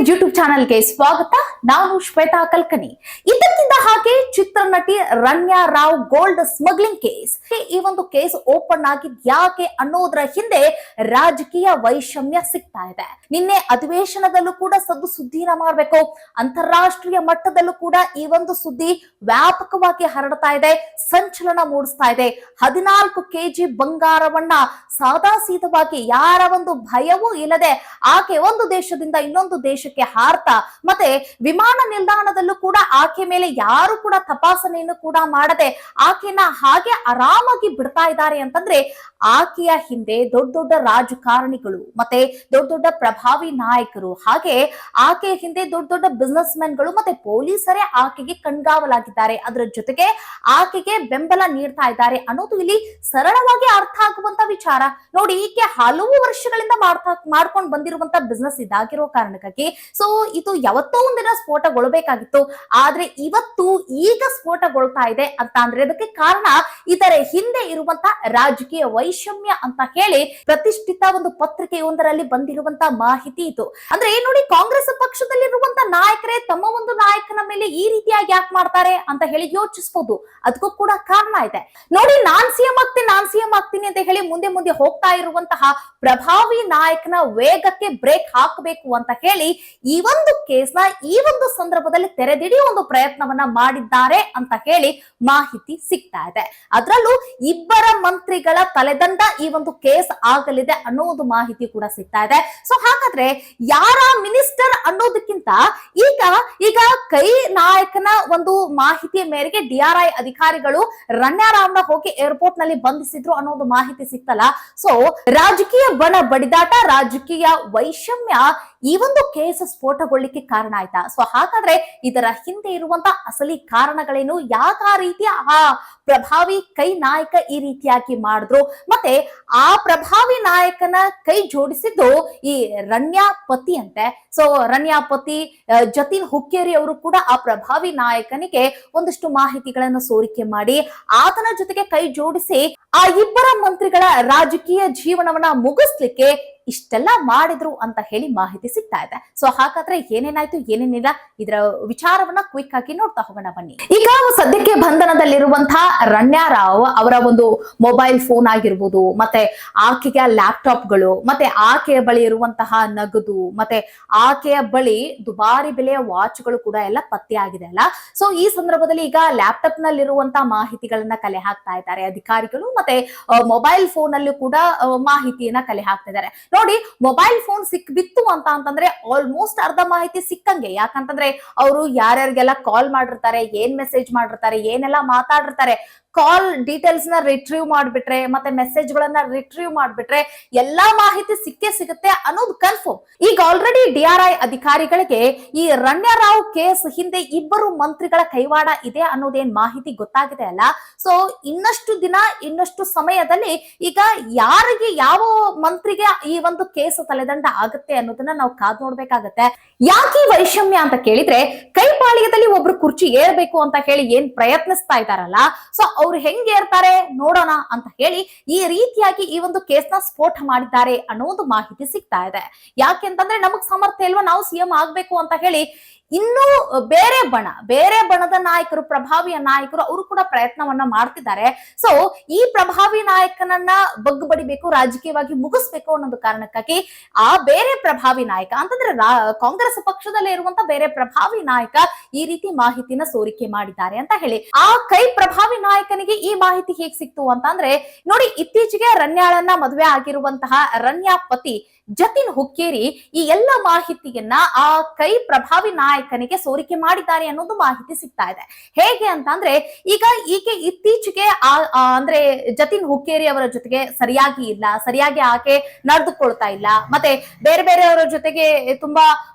YouTube ಚಾನೆಲ್ಗೆ ಸ್ವಾಗತ. ನಾನು ಶ್ವೇತಾ ಕಲ್ಕನಿ. ಇದಕ್ಕಿಂತ ಹಾಗೆ ಚಿತ್ರನಟಿ ರಣ್ಯಾ ರಾವ್ ಗೋಲ್ಡ್ ಸ್ಮಗ್ಲಿಂಗ್ ಕೇಸ್, ಈ ಒಂದು ಕೇಸ್ ಓಪನ್ ಆಗಿದ್ ಯಾಕೆ ಅನ್ನೋದ್ರ ಹಿಂದೆ ರಾಜಕೀಯ ವೈಷಮ್ಯ ಸಿಗ್ತಾ ಇದೆ. ನಿನ್ನೆ ಅಧಿವೇಶನದಲ್ಲೂ ಕೂಡ ಸದ್ದು ಸುದ್ದಿನ ಮಾಡಬೇಕು, ಅಂತಾರಾಷ್ಟ್ರೀಯ ಮಟ್ಟದಲ್ಲೂ ಕೂಡ ಈ ಒಂದು ಸುದ್ದಿ ವ್ಯಾಪಕವಾಗಿ ಹರಡ್ತಾ ಇದೆ, ಸಂಚಲನ ಮೂಡಿಸ್ತಾ ಇದೆ. 14 ಕೆಜಿ ಬಂಗಾರವನ್ನ ಸಾದಾ ಸೀದವಾಗಿ ಯಾರ ಒಂದು ಭಯವೂ ಇಲ್ಲದೆ ಆಕೆ ಒಂದು ದೇಶದಿಂದ ಇನ್ನೊಂದು ದೇಶಕ್ಕೆ ಹಾರ್ತಾ, ಮತ್ತೆ ವಿಮಾನ ನಿಲ್ದಾಣದಲ್ಲೂ ಕೂಡ ಆಕೆ ಮೇಲೆ ಯಾರು ಕೂಡ ತಪಾಸಣೆಯನ್ನು ಕೂಡ ಮಾಡದೆ ಆಕೆನ ಹಾಗೆ ಆರಾಮಾಗಿ ಬಿಡ್ತಾ ಇದ್ದಾರೆ ಅಂತಂದ್ರೆ ಆಕೆಯ ಹಿಂದೆ ದೊಡ್ಡ ದೊಡ್ಡ ರಾಜಕಾರಣಿಗಳು ಮತ್ತೆ ದೊಡ್ಡ ದೊಡ್ಡ ಪ್ರಭಾವಿ ನಾಯಕರು, ಹಾಗೆ ಆಕೆಯ ಹಿಂದೆ ದೊಡ್ಡ ದೊಡ್ಡ ಬಿಸ್ನೆಸ್ ಮೆನ್ಗಳು ಮತ್ತೆ ಪೊಲೀಸರೇ ಆಕೆಗೆ ಕಣ್ಗಾವಲಾಗಿದ್ದಾರೆ. ಅದರ ಜೊತೆಗೆ ಆಕೆಗೆ ಬೆಂಬಲ ನೀಡ್ತಾ ಇದ್ದಾರೆ ಅನ್ನೋದು ಇಲ್ಲಿ ಸರಳವಾಗಿ ಅರ್ಥ ಆಗುವಂತ ವಿಚಾರ. ನೋಡಿ, ಈಕೆ ಹಲವು ವರ್ಷಗಳಿಂದ ಮಾಡ್ಕೊಂಡು ಬಂದಿರುವಂತ ಬಿಸ್ನೆಸ್ ಇದಾಗಿರೋ ಕಾರಣಕ್ಕಾಗಿ ಸೊ ಇದು ಯಾವತ್ತೋ ಒಂದಿನ ಸ್ಫೋಟಗೊಳ್ಳಬೇಕಾಗಿತ್ತು. ಆದ್ರೆ ಇವತ್ತು ಈಗ ಸ್ಫೋಟಗೊಳ್ತಾ ಇದೆ ಅಂತ ಅಂದ್ರೆ ಅದಕ್ಕೆ ಕಾರಣ ಇದರ ಹಿಂದೆ ಇರುವಂತ ರಾಜಕೀಯ ವೈಷಮ್ಯ ಅಂತ ಹೇಳಿ ಪ್ರತಿಷ್ಠಿತ ಒಂದು ಪತ್ರಿಕೆಯೊಂದರಲ್ಲಿ ಬಂದಿರುವಂತ ಮಾಹಿತಿ ಇದು. ಅಂದ್ರೆ ನೋಡಿ, ಕಾಂಗ್ರೆಸ್ ಪಕ್ಷದಲ್ಲಿರುವಂತ ನಾಯಕರೇ ತಮ್ಮ ಒಂದು ನಾಯಕನ ಮೇಲೆ ಈ ರೀತಿಯಾಗಿ ಯಾಕೆ ಮಾಡ್ತಾರೆ ಅಂತ ಹೇಳಿ ಯೋಚಿಸಬಹುದು. ಅದಕ್ಕೂ ಕೂಡ ಕಾರಣ ಇದೆ. ನೋಡಿ, ನಾನ್ ಸಿಎಂ ಆಗ್ತೀನಿ ಅಂತ ಹೇಳಿ ಮುಂದೆ ಮುಂದೆ ಹೋಗ್ತಾ ಇರುವಂತಹ ಪ್ರಭಾವಿ ನಾಯಕನ ವೇಗಕ್ಕೆ ಬ್ರೇಕ್ ಹಾಕಬೇಕು ಅಂತ ಹೇಳಿ ಈ ಒಂದು ಕೇಸ್ನ ಈ ಒಂದು ಸಂದರ್ಭದಲ್ಲಿ ತೆರೆದಿಡಿ ಒಂದು ಪ್ರಯತ್ನವನ್ನ ಮಾಡಿದ್ದಾರೆ ಅಂತ ಹೇಳಿ ಮಾಹಿತಿ ಸಿಗ್ತಾ ಇದೆ. ಅದರಲ್ಲೂ ಇಬ್ಬರ ಮಂತ್ರಿಗಳ ತಲೆದಂಡ ಈ ಒಂದು ಕೇಸ್ ಆಗಲಿದೆ ಅನ್ನೋದು ಮಾಹಿತಿ ಕೂಡ ಸಿಗ್ತಾ ಇದೆ. ಸೊ ಹಾಗಾದ್ರೆ ಯಾರ ಮಿನಿಸ್ಟರ್ ಅನ್ನೋದಕ್ಕಿಂತ ಈಗ ಕೈ ನಾಯಕನ ಒಂದು ಮಾಹಿತಿಯ ಮೇರೆಗೆ DRI ಅಧಿಕಾರಿಗಳು ರಣ್ಯಾ ರಾವ್ನ ಹೋಗಿ ಏರ್ಪೋರ್ಟ್ ನಲ್ಲಿ ಬಂಧಿಸಿದ್ರು ಅನ್ನೋದು ಮಾಹಿತಿ ಸಿಕ್ತಲ್ಲ. ಸೊ ರಾಜಕೀಯ ಬಣ ಬಡಿದಾಟ, ರಾಜಕೀಯ ವೈಷಮ್ಯ ಈ ಒಂದು ಕೇಸ್ ಸ್ಫೋಟಗೊಳ್ಳಿಕ್ಕೆ ಕಾರಣ ಆಯ್ತಾ? ಸೊ ಹಾಗಾದ್ರೆ ಇದರ ಹಿಂದೆ ಇರುವಂತ ಅಸಲಿ ಕಾರಣಗಳೇನು? ಯಾಕ ಆ ರೀತಿಯ ಆ ಪ್ರಭಾವಿ ಕೈ ನಾಯಕ ಈ ರೀತಿಯಾಗಿ ಮಾಡಿದ್ರು, ಮತ್ತೆ ಆ ಪ್ರಭಾವಿ ನಾಯಕನ ಕೈ ಜೋಡಿಸಿದ್ದು ಈ ರಣ್ಯಾ ಪತಿ ಅಂತೆ. ಸೊ ರಣ್ಯಾ ಪತಿ ಜತಿನ್ ಹುಕ್ಕೇರಿ ಅವರು ಕೂಡ ಆ ಪ್ರಭಾವಿ ನಾಯಕನಿಗೆ ಒಂದಷ್ಟು ಮಾಹಿತಿಗಳನ್ನು ಸೋರಿಕೆ ಮಾಡಿ ಆತನ ಜೊತೆಗೆ ಕೈ ಜೋಡಿಸಿ ಆ ಇಬ್ಬರ ಮಂತ್ರಿಗಳ ರಾಜಕೀಯ ಜೀವನವನ್ನ ಮುಗಿಸ್ಲಿಕ್ಕೆ ಇಷ್ಟೆಲ್ಲ ಮಾಡಿದ್ರು ಅಂತ ಹೇಳಿ ಮಾಹಿತಿ ಸಿಗ್ತಾ ಇದೆ. ಸೊ ಹಾಗಾದ್ರೆ ಏನೇನಾಯ್ತು ಏನೇನಿಲ್ಲ ಇದರ ವಿಚಾರವನ್ನ ಕ್ವಿಕ್ ಆಗಿ ನೋಡ್ತಾ ಹೋಗೋಣ ಬನ್ನಿ. ಈಗ ಸದ್ಯಕ್ಕೆ ಬಂಧನದಲ್ಲಿರುವಂತಹ ರಣ್ಯಾ ರಾವ್ ಅವರ ಒಂದು ಮೊಬೈಲ್ ಫೋನ್ ಆಗಿರ್ಬೋದು, ಮತ್ತೆ ಆಕೆಯ ಲ್ಯಾಪ್ಟಾಪ್ಗಳು, ಮತ್ತೆ ಆಕೆಯ ಬಳಿ ಇರುವಂತಹ ನಗದು, ಮತ್ತೆ ಆಕೆಯ ಬಳಿ ದುಬಾರಿ ಬೆಲೆಯ ವಾಚ್ಗಳು ಕೂಡ ಎಲ್ಲ ಪತ್ತೆ ಆಗಿದೆ ಅಲ್ಲ. ಸೊ ಈ ಸಂದರ್ಭದಲ್ಲಿ ಈಗ ಲ್ಯಾಪ್ಟಾಪ್ ನಲ್ಲಿರುವಂತಹ ಮಾಹಿತಿಗಳನ್ನ ಕಲೆ ಹಾಕ್ತಾ ಇದ್ದಾರೆ ಅಧಿಕಾರಿಗಳು, ಮತ್ತೆ ಮೊಬೈಲ್ ಫೋನ್ ಅಲ್ಲೂ ಕೂಡ ಮಾಹಿತಿಯನ್ನ ಕಲೆ ಹಾಕ್ತಾ ಇದ್ದಾರೆ. ನೋಡಿ, ಮೊಬೈಲ್ ಫೋನ್ ಸಿಕ್ಬಿತ್ತು ಅಂತಂದ್ರೆ ಆಲ್ಮೋಸ್ಟ್ ಅರ್ಧ ಮಾಹಿತಿ ಸಿಕ್ಕಂಗೆ. ಯಾಕಂತಂದ್ರೆ ಅವರು ಯಾರ್ಯಾರಿಗೆಲ್ಲ ಕಾಲ್ ಮಾಡಿರ್ತಾರೆ, ಏನ್ ಮೆಸೇಜ್ ಮಾಡಿರ್ತಾರೆ, ಏನೆಲ್ಲ ಮಾತಾಡಿರ್ತಾರೆ, ಕಾಲ್ ಡೀಟೇಲ್ಸ್ ನ ರಿಟ್ರೀವ್ ಮಾಡ್ಬಿಟ್ರೆ, ಮತ್ತೆ ಮೆಸೇಜ್ ಗಳನ್ನ ರಿಟ್ರೀವ್ ಮಾಡ್ಬಿಟ್ರೆ ಎಲ್ಲಾ ಮಾಹಿತಿ ಸಿಕ್ಕೇ ಸಿಗುತ್ತೆ ಅನ್ನೋದು ಕನ್ಫರ್ಮ್. ಈಗ ಆಲ್ರೆಡಿ DRI ಅಧಿಕಾರಿಗಳಿಗೆ ಈ ರಣ್ಯಾ ರಾವ್ ಕೇಸ್ ಹಿಂದೆ ಇಬ್ಬರು ಮಂತ್ರಿಗಳ ಕೈವಾಡ ಇದೆ ಅನ್ನೋದೇನ್ ಮಾಹಿತಿ ಗೊತ್ತಾಗಿದೆ ಅಲ್ಲ. ಸೊ ಇನ್ನಷ್ಟು ದಿನ ಇನ್ನಷ್ಟು ಸಮಯದಲ್ಲಿ ಈಗ ಯಾರಿಗೆ ಯಾವ ಮಂತ್ರಿಗೆ ಈ ಒಂದು ಕೇಸ್ ತಲೆದಂಡ ಆಗುತ್ತೆ ಅನ್ನೋದನ್ನ ನಾವು ಕಾದ್ ನೋಡ್ಬೇಕಾಗತ್ತೆ. ಯಾಕೆ ವೈಷಮ್ಯ ಅಂತ ಕೇಳಿದ್ರೆ, ಕೈಪಾಳ್ಯದಲ್ಲಿ ಒಬ್ರು ಕುರ್ಚಿ ಏರ್ಬೇಕು ಅಂತ ಹೇಳಿ ಏನ್ ಪ್ರಯತ್ನಿಸ್ತಾ ಇದಾರಲ್ಲ, ಸೊ ಅವ್ರು ಹೆಂಗ್ ಏರ್ತಾರೆ ನೋಡೋಣ ಅಂತ ಹೇಳಿ ಈ ರೀತಿಯಾಗಿ ಈ ಒಂದು ಕೇಸ್ ನ ಸ್ಫೋಟ ಮಾಡಿದ್ದಾರೆ ಅನ್ನೋದು ಮಾಹಿತಿ ಸಿಗ್ತಾ ಇದೆ. ಯಾಕೆಂತಂದ್ರೆ ನಮಗ್ ಸಾಮರ್ಥ್ಯ ಇಲ್ವಾ ನಾವು CM ಆಗ್ಬೇಕು ಅಂತ ಹೇಳಿ ಇನ್ನು ಬೇರೆ ಬಣದ ನಾಯಕರು, ಪ್ರಭಾವಿಯ ನಾಯಕರು ಅವರು ಕೂಡ ಪ್ರಯತ್ನವನ್ನ ಮಾಡ್ತಿದ್ದಾರೆ. ಸೊ ಈ ಪ್ರಭಾವಿ ನಾಯಕನನ್ನ ಬಗ್ಗು ಬಡಿಬೇಕು, ರಾಜಕೀಯವಾಗಿ ಮುಗಿಸ್ಬೇಕು ಅನ್ನೋದು ಕಾರಣಕ್ಕಾಗಿ ಆ ಬೇರೆ ಪ್ರಭಾವಿ ನಾಯಕ ಅಂತಂದ್ರೆ ಕಾಂಗ್ರೆಸ್ ಪಕ್ಷದಲ್ಲೇ ಇರುವಂತ ಬೇರೆ ಪ್ರಭಾವಿ ನಾಯಕ ಈ ರೀತಿ ಮಾಹಿತಿನ ಸೋರಿಕೆ ಮಾಡಿದ್ದಾರೆ ಅಂತ ಹೇಳಿ ಆ ಕೈ ಪ್ರಭಾವಿ ನಾಯಕನಿಗೆ ಈ ಮಾಹಿತಿ ಹೇಗ್ ಸಿಕ್ತು ಅಂತಂದ್ರೆ, ನೋಡಿ, ಇತ್ತೀಚೆಗೆ ರಣ್ಯಾಳನ್ನ ಮದುವೆ ಆಗಿರುವಂತಹ ರಣ್ಯಾ ಪತಿ ಜತಿನ್ ಹುಕ್ಕೇರಿ ಈ ಎಲ್ಲ ಮಾಹಿತಿಯನ್ನ ಆ ಕೈ ಪ್ರಭಾವಿ ನಾಯಕನಿಗೆ ಸೋರಿಕೆ ಮಾಡಿದ್ದಾರೆ ಅನ್ನೋದು ಮಾಹಿತಿ ಸಿಗ್ತಾ ಇದೆ. ಹೇಗೆ ಅಂತಂದ್ರೆ, ಈಗ ಈಕೆ ಇತ್ತೀಚೆಗೆ ಅಂದ್ರೆ ಜತಿನ್ ಹುಕ್ಕೇರಿ ಅವರ ಜೊತೆಗೆ ಸರಿಯಾಗಿ ಆಕೆ ನಡೆದುಕೊಳ್ತಾ ಇಲ್ಲ, ಮತ್ತೆ ಬೇರೆಯವರ ಜೊತೆಗೆ ತುಂಬಾ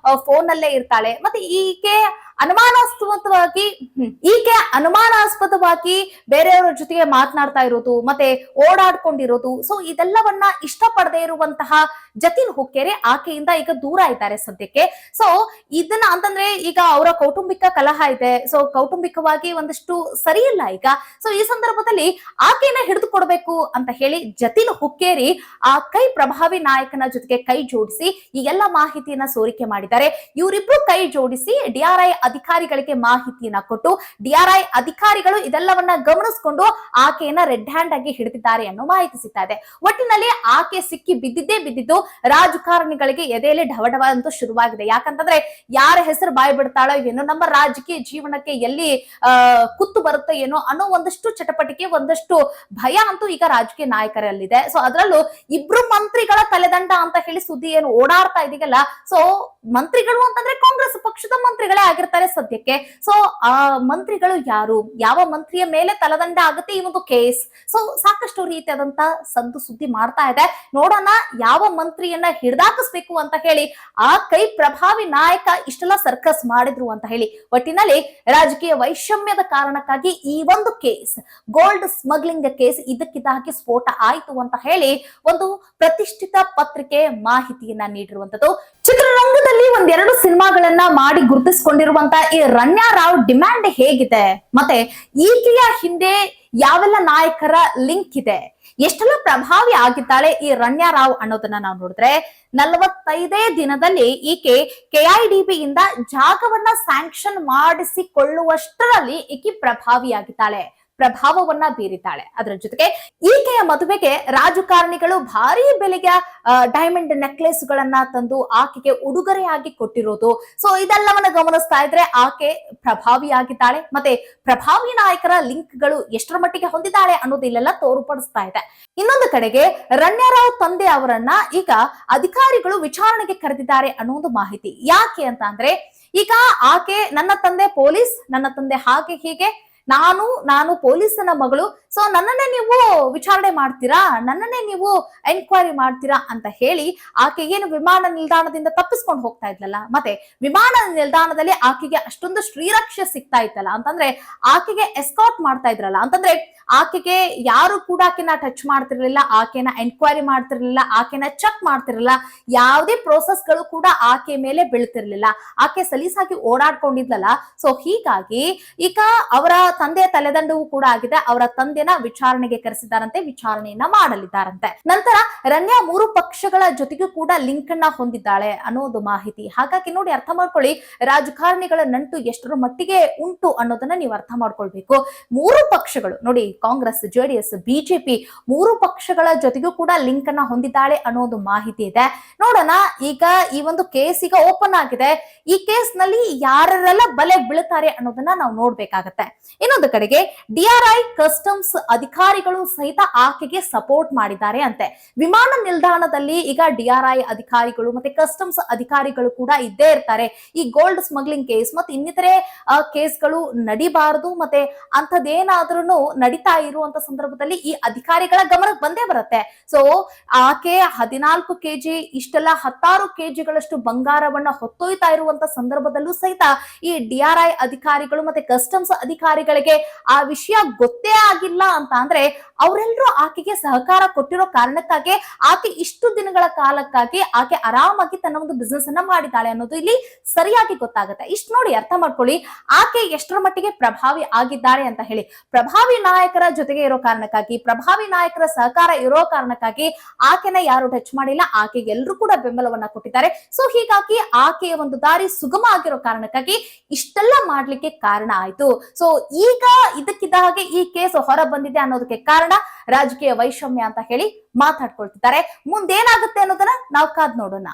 ಫೋನ್ ಅಲ್ಲೇ ಇರ್ತಾಳೆ, ಮತ್ತೆ ಈಕೆ ಅನುಮಾನಾಸ್ಪದವಾಗಿ ಅನುಮಾನಾಸ್ಪದವಾಗಿ ಬೇರೆಯವರ ಜೊತೆಗೆ ಮಾತನಾಡ್ತಾ ಇರೋದು ಮತ್ತೆ ಓಡಾಡ್ಕೊಂಡಿರೋದು, ಸೊ ಇದೆಲ್ಲವನ್ನ ಇಷ್ಟಪಡದೆ ಇರುವಂತಹ ಜತಿನ್ ಹುಕ್ಕೇರಿ ಆಕೆಯಿಂದ ಈಗ ದೂರ ಇದ್ದಾರೆ ಸದ್ಯಕ್ಕೆ. ಸೊ ಇದನ್ನ ಅಂತಂದ್ರೆ ಈಗ ಅವರ ಕೌಟುಂಬಿಕ ಕಲಹ ಇದೆ, ಸೊ ಕೌಟುಂಬಿಕವಾಗಿ ಒಂದಷ್ಟು ಸರಿ ಇಲ್ಲ ಈಗ. ಸೊ ಈ ಸಂದರ್ಭದಲ್ಲಿ ಆಕೆಯನ್ನ ಹಿಡಿದು ಕೊಡ್ಬೇಕು ಅಂತ ಹೇಳಿ ಜತಿನ್ ಹುಕ್ಕೇರಿ ಆ ಕೈ ಪ್ರಭಾವಿ ನಾಯಕನ ಜೊತೆಗೆ ಕೈ ಜೋಡಿಸಿ ಈ ಎಲ್ಲ ಮಾಹಿತಿಯನ್ನ ಸೋರಿಕೆ ಮಾಡಿದ್ದಾರೆ. ಇವರಿಬ್ರು ಕೈ ಜೋಡಿಸಿ ಡಿಆರ್ಐ ಅಧಿಕಾರಿಗಳಿಗೆ ಮಾಹಿತಿಯನ್ನ ಕೊಟ್ಟು ಡಿಆರ್ಐ ಅಧಿಕಾರಿಗಳು ಇದೆಲ್ಲವನ್ನ ಗಮನಿಸಿಕೊಂಡು ಆಕೆಯನ್ನ ರೆಡ್ ಹ್ಯಾಂಡ್ ಆಗಿ ಹಿಡಿದಿದ್ದಾರೆ ಅನ್ನೋ ಮಾಹಿತಿ ಸಿಗ್ತಾ ಇದೆ. ಒಟ್ಟಿನಲ್ಲಿ ಆಕೆ ಸಿಕ್ಕಿ ಬಿದ್ದಿದ್ದು ರಾಜಕಾರಣಿಗಳಿಗೆ ಎದೆಯಲ್ಲಿ ಢವಢವ ಅಂತೂ ಶುರುವಾಗಿದೆ. ಯಾಕಂತಂದ್ರೆ ಯಾರ ಹೆಸರು ಬಾಯಿ ಬಿಡ್ತಾಳೋ ಏನೋ, ನಮ್ಮ ರಾಜಕೀಯ ಜೀವನಕ್ಕೆ ಎಲ್ಲಿ ಕುತ್ತು ಬರುತ್ತೆ ಏನೋ ಅನ್ನೋ ಒಂದಷ್ಟು ಚಟಪಟಿಕೆ, ಒಂದಷ್ಟು ಭಯ ಅಂತೂ ಈಗ ರಾಜಕೀಯ ನಾಯಕರಲ್ಲಿದೆ. ಸೊ ಅದರಲ್ಲೂ ಇಬ್ರು ಮಂತ್ರಿಗಳ ತಲೆದಂಡ ಅಂತ ಹೇಳಿ ಸುದ್ದಿ ಏನು ಓಡಾಡ್ತಾ ಇದೀಗಲ್ಲ, ಸೊ ಮಂತ್ರಿಗಳು ಅಂತಂದ್ರೆ ಕಾಂಗ್ರೆಸ್ ಪಕ್ಷದ ಮಂತ್ರಿಗಳೇ ಆಗಿರ್ತಾರೆ ಸದ್ಯಕ್ಕೆ. ಸೊ ಆ ಮಂತ್ರಿಗಳು ಯಾರು, ಯಾವ ಮಂತ್ರಿಯ ಮೇಲೆ ತಲೆದಂಡ ಆಗುತ್ತೆ ಈ ಒಂದು ಕೇಸ್, ಸೊ ಸಾಕಷ್ಟು ರೀತಿಯಾದಂತ ಸದ್ದು ಸುದ್ದಿ ಮಾಡ್ತಾ ಇದೆ. ನೋಡೋಣ ಯಾವ ಮಂತ್ರಿಯನ್ನ ಹಿಡಿದಾಕಿಸ್ಬೇಕು ಅಂತ ಹೇಳಿ ಆ ಕೈ ಪ್ರಭಾವಿ ನಾಯಕ ಇಷ್ಟೆಲ್ಲ ಸರ್ಕಸ್ ಮಾಡಿದ್ರು ಅಂತ ಹೇಳಿ. ಒಟ್ಟಿನಲ್ಲಿ ರಾಜಕೀಯ ವೈಷಮ್ಯದ ಕಾರಣಕ್ಕಾಗಿ ಈ ಒಂದು ಕೇಸ್, ಗೋಲ್ಡ್ ಸ್ಮಗ್ಲಿಂಗ್ ಕೇಸ್ ಇದಕ್ಕಿದ್ದ ಹಾಗೆ ಸ್ಫೋಟ ಆಯ್ತು ಅಂತ ಹೇಳಿ ಒಂದು ಪ್ರತಿಷ್ಠಿತ ಪತ್ರಿಕೆ ಮಾಹಿತಿಯನ್ನ ನೀಡಿರುವಂತದ್ದು. ಚಿತ್ರರಂಗದಲ್ಲಿ ಒಂದೆರಡು ಸಿನಿಮಾಗಳನ್ನ ಮಾಡಿ ಗುರುತಿಸಿಕೊಂಡಿರುವಂತ ಈ ರಣ್ಯಾ ರಾವ್ ಡಿಮ್ಯಾಂಡ್ ಹೇಗಿದೆ, ಮತ್ತೆ ಈಕೆಯ ಹಿಂದೆ ಯಾವೆಲ್ಲ ನಾಯಕರ ಲಿಂಕ್ ಇದೆ, ಎಷ್ಟೆಲ್ಲ ಪ್ರಭಾವಿ ಆಗಿದ್ದಾಳೆ ಈ ರಣ್ಯಾ ರಾವ್ ಅನ್ನೋದನ್ನ ನಾವು ನೋಡಿದ್ರೆ 45 ದಿನದಲ್ಲಿ ಈಕೆ ಕೆಐಡಿಬಿ ಇಂದ ಜಾಗವನ್ನ ಸ್ಯಾಂಕ್ಷನ್ ಮಾಡಿಸಿಕೊಳ್ಳುವಷ್ಟರಲ್ಲಿ ಈಕೆ ಪ್ರಭಾವಿಯಾಗಿದ್ದಾಳೆ, ಪ್ರಭಾವವನ್ನ ಬೀರಿದ್ದಾಳೆ. ಅದರ ಜೊತೆಗೆ ಈಕೆಯ ಮದುವೆಗೆ ರಾಜಕಾರಣಿಗಳು ಭಾರಿ ಬೆಲೆಗೆ ಡೈಮಂಡ್ ನೆಕ್ಲೆಸ್ ಗಳನ್ನ ತಂದು ಆಕೆಗೆ ಉಡುಗೊರೆಯಾಗಿ ಕೊಟ್ಟಿರೋದು, ಸೊ ಇದೆಲ್ಲವನ್ನ ಗಮನಿಸ್ತಾ ಇದ್ರೆ ಆಕೆ ಪ್ರಭಾವಿಯಾಗಿದ್ದಾಳೆ. ಮತ್ತೆ ಪ್ರಭಾವಿ ನಾಯಕರ ಲಿಂಕ್ ಗಳು ಎಷ್ಟರ ಮಟ್ಟಿಗೆ ಹೊಂದಿದ್ದಾಳೆ ಅನ್ನೋದು ಇಲ್ಲೆಲ್ಲ ತೋರ್ಪಡಿಸ್ತಾ ಇದೆ. ಇನ್ನೊಂದು ಕಡೆಗೆ ರಣ್ಯಾ ರಾವ್ ತಂದೆ ಅವರನ್ನ ಈಗ ಅಧಿಕಾರಿಗಳು ವಿಚಾರಣೆಗೆ ಕರೆದಿದ್ದಾರೆ ಅನ್ನೋ ಒಂದು ಮಾಹಿತಿ. ಯಾಕೆ ಅಂತ ಅಂದ್ರೆ ಈಗ ಆಕೆ ನನ್ನ ತಂದೆ ಪೊಲೀಸ್, ನನ್ನ ತಂದೆ ಹಾಗೆ ಹೀಗೆ, ನಾನು ಪೊಲೀಸನ ಮಗಳು, ಸೊ ನನ್ನನ್ನೇ ನೀವು ವಿಚಾರಣೆ ಮಾಡ್ತೀರಾ, ನನ್ನನ್ನೇ ನೀವು ಎನ್ಕ್ವೈರಿ ಮಾಡ್ತೀರಾ ಅಂತ ಹೇಳಿ ಆಕೆ ಏನು ವಿಮಾನ ನಿಲ್ದಾಣದಿಂದ ತಪ್ಪಿಸ್ಕೊಂಡು ಹೋಗ್ತಾ ಇದ್ಲಲ್ಲ, ಮತ್ತೆ ವಿಮಾನ ನಿಲ್ದಾಣದಲ್ಲಿ ಆಕೆಗೆ ಅಷ್ಟೊಂದು ಶ್ರೀರಕ್ಷೆ ಸಿಗ್ತಾ ಇತ್ತಲ್ಲ, ಅಂತಂದ್ರೆ ಆಕೆಗೆ ಎಸ್ಕಾಟ್ ಮಾಡ್ತಾ ಇದ್ರಲ್ಲ, ಅಂತಂದ್ರೆ ಆಕೆಗೆ ಯಾರು ಕೂಡ ಆಕೆನ ಟಚ್ ಮಾಡ್ತಿರ್ಲಿಲ್ಲ, ಆಕೆನ ಎನ್ಕ್ವೈರಿ ಮಾಡ್ತಿರ್ಲಿಲ್ಲ, ಆಕೆನ ಚೆಕ್ ಮಾಡ್ತಿರ್ಲಿಲ್ಲ, ಯಾವುದೇ ಪ್ರೋಸೆಸ್ ಗಳು ಕೂಡ ಆಕೆ ಮೇಲೆ ಬೀಳ್ತಿರ್ಲಿಲ್ಲ, ಆಕೆ ಸಲೀಸಾಗಿ ಓಡಾಡ್ಕೊಂಡಿದ್ಲಲ್ಲ. ಸೊ ಹೀಗಾಗಿ ಈಗ ಅವರ ತಂದೆಯ ತಲೆದಂಡವೂ ಕೂಡ ಆಗಿದೆ, ಅವರ ತಂದೆನ ವಿಚಾರಣೆಗೆ ಕರೆಸಿದ್ದಾರಂತೆ, ವಿಚಾರಣೆಯನ್ನ ಮಾಡಲಿದ್ದಾರಂತೆ. ನಂತರ ರಣ್ಯಾ 3 ಪಕ್ಷಗಳ ಜೊತೆಗೂ ಕೂಡ ಲಿಂಕ್ ಅನ್ನ ಹೊಂದಿದ್ದಾಳೆ ಅನ್ನೋದು ಮಾಹಿತಿ. ಹಾಗಾಗಿ ನೋಡಿ, ಅರ್ಥ ಮಾಡ್ಕೊಳ್ಳಿ ರಾಜಕಾರಣಿಗಳ ನಂಟು ಎಷ್ಟರ ಮಟ್ಟಿಗೆ ಉಂಟು ಅನ್ನೋದನ್ನ ನೀವು ಅರ್ಥ ಮಾಡ್ಕೊಳ್ಬೇಕು. 3 ಪಕ್ಷಗಳು ನೋಡಿ, ಕಾಂಗ್ರೆಸ್, ಜೆಡಿಎಸ್, ಬಿಜೆಪಿ 3 ಪಕ್ಷಗಳ ಜೊತೆಗೂ ಕೂಡ ಲಿಂಕ್ ಅನ್ನ ಹೊಂದಿದ್ದಾಳೆ ಅನ್ನೋದು ಮಾಹಿತಿ ಇದೆ. ನೋಡೋಣ, ಈಗ ಈ ಒಂದು ಕೇಸ್ ಈಗ ಓಪನ್ ಆಗಿದೆ. ಈ ಕೇಸ್ ನಲ್ಲಿ ಯಾರೆಲ್ಲ ಬಲೆ ಬೀಳುತ್ತಾರೆ ಅನ್ನೋದನ್ನ ನಾವು ನೋಡ್ಬೇಕಾಗತ್ತೆ. ಇನ್ನೊಂದು ಕಡೆಗೆ ಡಿಆರ್ಐ ಕಸ್ಟಮ್ಸ್ ಅಧಿಕಾರಿಗಳು ಸಹಿತ ಆಕೆಗೆ ಸಪೋರ್ಟ್ ಮಾಡಿದ್ದಾರೆ ಅಂತೆ. ವಿಮಾನ ನಿಲ್ದಾಣದಲ್ಲಿ ಈಗ ಡಿಆರ್ಐ ಅಧಿಕಾರಿಗಳು ಮತ್ತೆ ಕಸ್ಟಮ್ಸ್ ಅಧಿಕಾರಿಗಳು ಕೂಡ ಇದ್ದೇ ಇರ್ತಾರೆ. ಈ ಗೋಲ್ಡ್ ಸ್ಮಗ್ಲಿಂಗ್ ಕೇಸ್ ಮತ್ತೆ ಇನ್ನಿತರೆ ಕೇಸ್ಗಳು ನಡಿಬಾರದು, ಮತ್ತೆ ಅಂತದೇನಾದ್ರೂ ನಡೀತಾ ಇರುವಂತ ಸಂದರ್ಭದಲ್ಲಿ ಈ ಅಧಿಕಾರಿಗಳ ಗಮನಕ್ಕೆ ಬಂದೇ ಬರುತ್ತೆ. ಸೊ ಆಕೆ 14 ಕೆಜಿ ಇಷ್ಟೆಲ್ಲ 16 ಕೆಜಿಗಳಷ್ಟು ಬಂಗಾರವನ್ನ ಹೊತ್ತೊಯ್ತಾ ಇರುವಂತ ಸಂದರ್ಭದಲ್ಲೂ ಸಹಿತ ಈ ಡಿಆರ್ಐ ಅಧಿಕಾರಿಗಳು ಮತ್ತೆ ಕಸ್ಟಮ್ಸ್ ಅಧಿಕಾರಿಗಳಿಗೆ ಆ ವಿಷಯ ಗೊತ್ತೇ ಆಗಿಲ್ಲ ಅಂತ ಅಂದ್ರೆ ಅವರೆಲ್ಲರೂ ಆಕೆಗೆ ಸಹಕಾರ ಕೊಟ್ಟಿರೋ ಕಾರಣಕ್ಕಾಗಿ ಆಕೆ ಇಷ್ಟು ದಿನಗಳ ಕಾಲಕ್ಕಾಗಿ ಆಕೆ ಆರಾಮಾಗಿ ತನ್ನ ಒಂದು ಬಿಸ್ನೆಸ್ ಅನ್ನ ಮಾಡಿದ್ದಾಳೆ ಅನ್ನೋದು ಇಲ್ಲಿ ಸರಿಯಾಗಿ ಗೊತ್ತಾಗುತ್ತೆ. ಇಷ್ಟು ನೋಡಿ ಅರ್ಥ ಮಾಡ್ಕೊಳ್ಳಿ ಆಕೆ ಎಷ್ಟರ ಮಟ್ಟಿಗೆ ಪ್ರಭಾವಿ ಆಗಿದ್ದಾರೆ ಅಂತ ಹೇಳಿ. ಪ್ರಭಾವಿ ನಾಯಕರ ಜೊತೆಗೆ ಇರೋ ಕಾರಣಕ್ಕಾಗಿ, ಪ್ರಭಾವಿ ನಾಯಕರ ಸಹಕಾರ ಇರೋ ಕಾರಣಕ್ಕಾಗಿ ಆಕೆನ ಯಾರು ಟಚ್ ಮಾಡಿಲ್ಲ, ಆಕೆಗೆ ಎಲ್ಲರೂ ಕೂಡ ಬೆಂಬಲವನ್ನ ಕೊಟ್ಟಿದ್ದಾರೆ. ಸೊ ಹೀಗಾಗಿ ಆಕೆಯ ಒಂದು ದಾರಿ ಸುಗಮ ಆಗಿರೋ ಕಾರಣಕ್ಕಾಗಿ ಇಷ್ಟೆಲ್ಲ ಮಾಡ್ಲಿಕ್ಕೆ ಕಾರಣ ಆಯ್ತು. ಸೊ ಈಗ ಇದಕ್ಕಿದ್ದ ಹಾಗೆ ಈ ಕೇಸ್ ಹೊರ ಬಂದಿದೆ ಅನ್ನೋದಕ್ಕೆ ಕಾರಣ ರಾಜಕೀಯ ವೈಷಮ್ಯ ಅಂತ ಹೇಳಿ ಮಾತಾಡ್ಕೊಳ್ತಿದ್ದಾರೆ. ಮುಂದೇನಾಗುತ್ತೆ ಅನ್ನೋದನ್ನ ನಾವು ಕಾದ್ ನೋಡೋಣ.